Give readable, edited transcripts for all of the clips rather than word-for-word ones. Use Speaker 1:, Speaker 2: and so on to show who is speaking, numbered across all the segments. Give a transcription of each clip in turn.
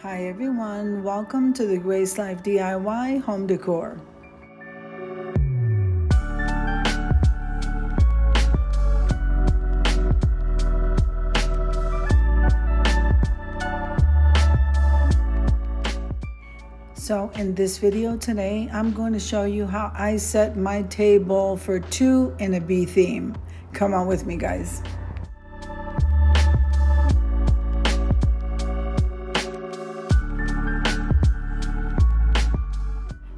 Speaker 1: Hi everyone, welcome to the Grace Life DIY Home Decor. So in this video today, I'm going to show you how I set my table for two in a bee theme. Come on with me, guys.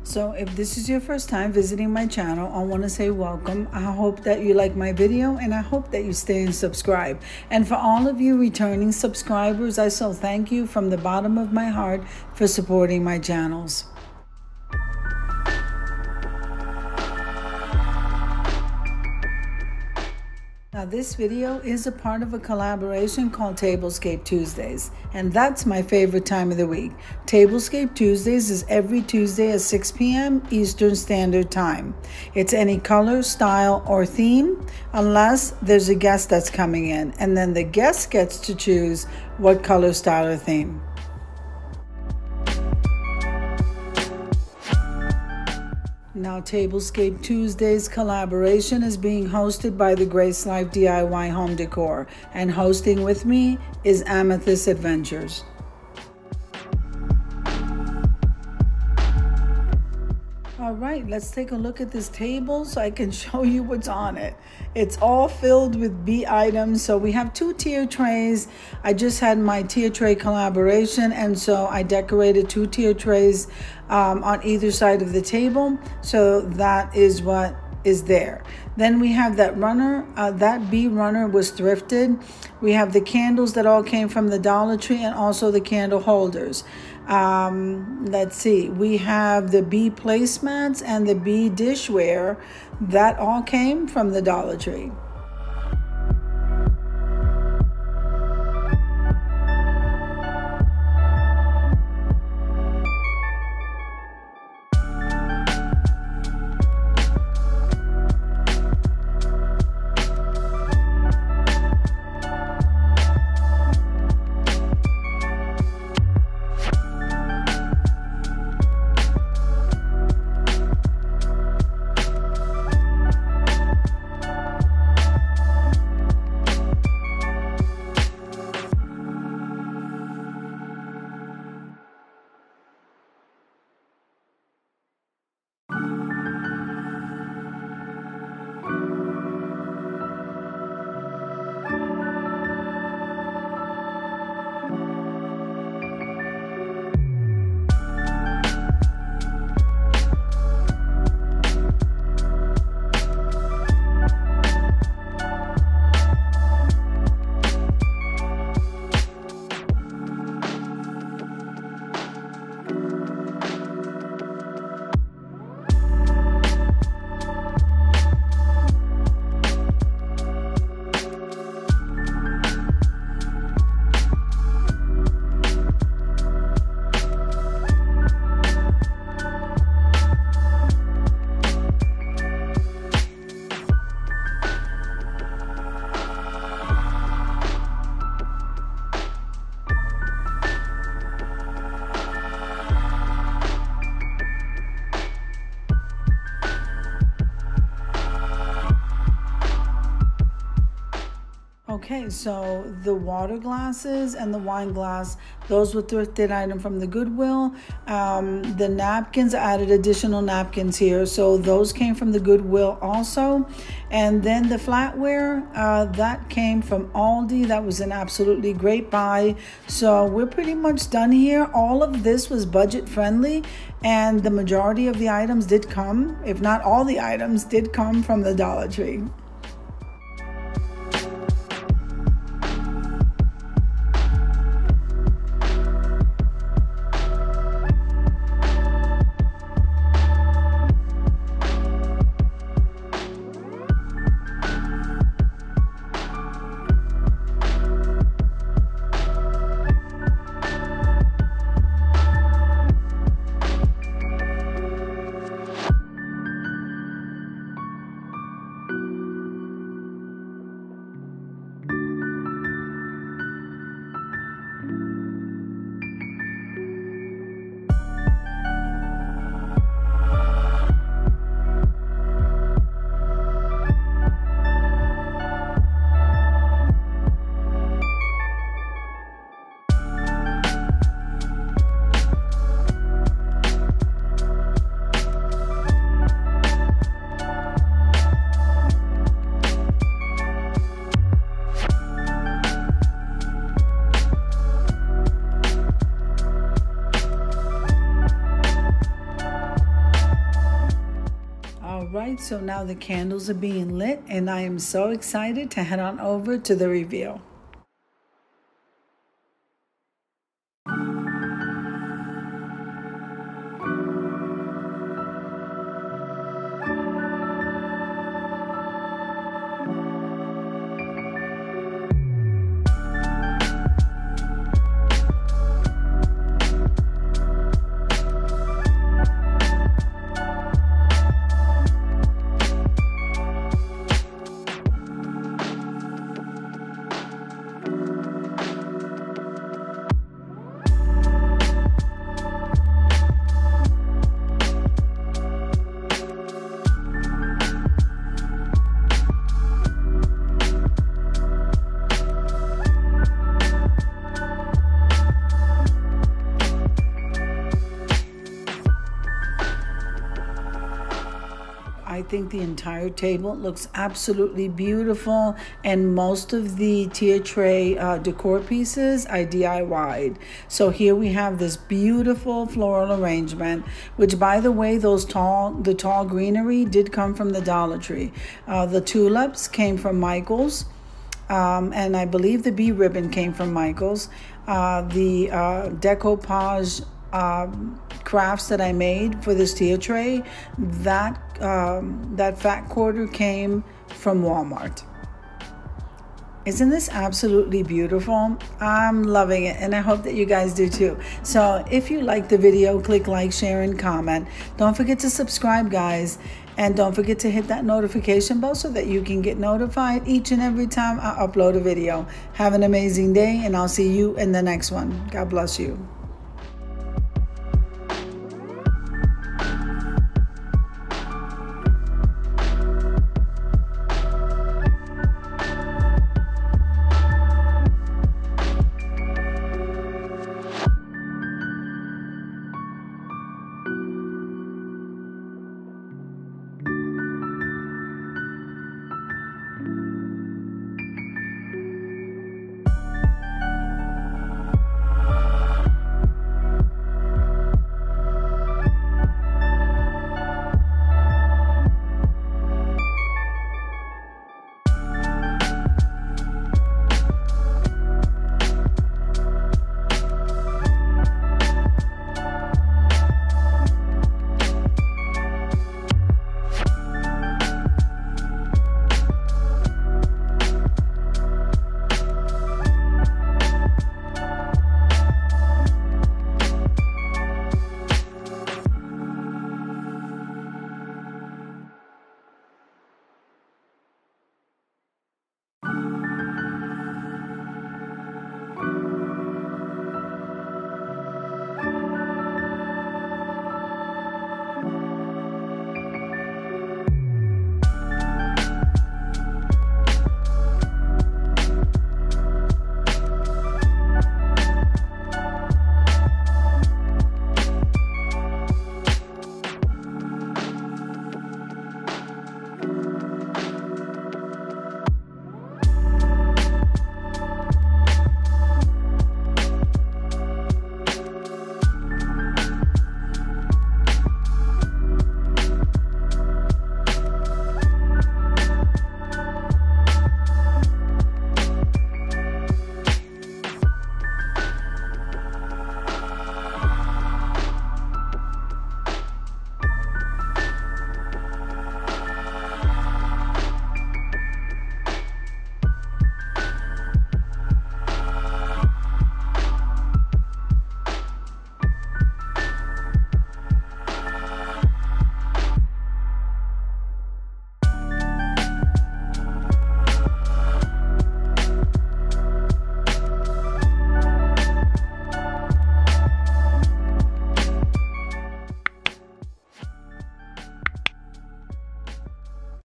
Speaker 1: So if this is your first time visiting my channel, I want to say welcome. I hope that you like my video and I hope that you stay and subscribe. And for all of you returning subscribers, I so thank you from the bottom of my heart for supporting my channels. Now this video is a part of a collaboration called Tablescape Tuesdays, and that's my favorite time of the week. Tablescape Tuesdays is every Tuesday at 6 p.m. Eastern Standard Time. It's any color, style, or theme, unless there's a guest that's coming in, and then the guest gets to choose what color, style, or theme. Now, Tablescape Tuesdays collaboration is being hosted by the Grace Life DIY Home Decor, and hosting with me is Amethyst Adventures. All right, let's take a look at this table so I can show you what's on it. It's all filled with bee items. So we have two tier trays. I just had my tier tray collaboration, and so I decorated two tier trays on either side of the table. So that is what is there. Then we have that runner. That bee runner was thrifted. We have the candles that all came from the Dollar Tree, and also the candle holders. Let's see, we have the bee placemats and the bee dishware that all came from the Dollar Tree. Okay, so the water glasses and the wine glass, those were thrifted item from the Goodwill. The napkins, I added additional napkins here, so those came from the Goodwill also. And then the flatware, that came from Aldi. That was an absolutely great buy. So we're pretty much done here. All of this was budget friendly, and the majority of the items did come, if not all the items, did come from the Dollar Tree. right, so now the candles are being lit and I am so excited to head on over to the reveal. I think the entire table looks absolutely beautiful, and most of the tier tray decor pieces I DIY'd. So here we have this beautiful floral arrangement, which, by the way, the tall greenery did come from the Dollar Tree. The tulips came from Michael's, and I believe the bee ribbon came from Michael's. The decoupage crafts that I made for this tier tray, that fat quarter came from Walmart. Isn't this absolutely beautiful? I'm loving it, and I hope that you guys do too. So if you like the video, click like, share, and comment. Don't forget to subscribe, guys, and don't forget to hit that notification bell so that you can get notified each and every time I upload a video. Have an amazing day, and I'll see you in the next one. God bless you.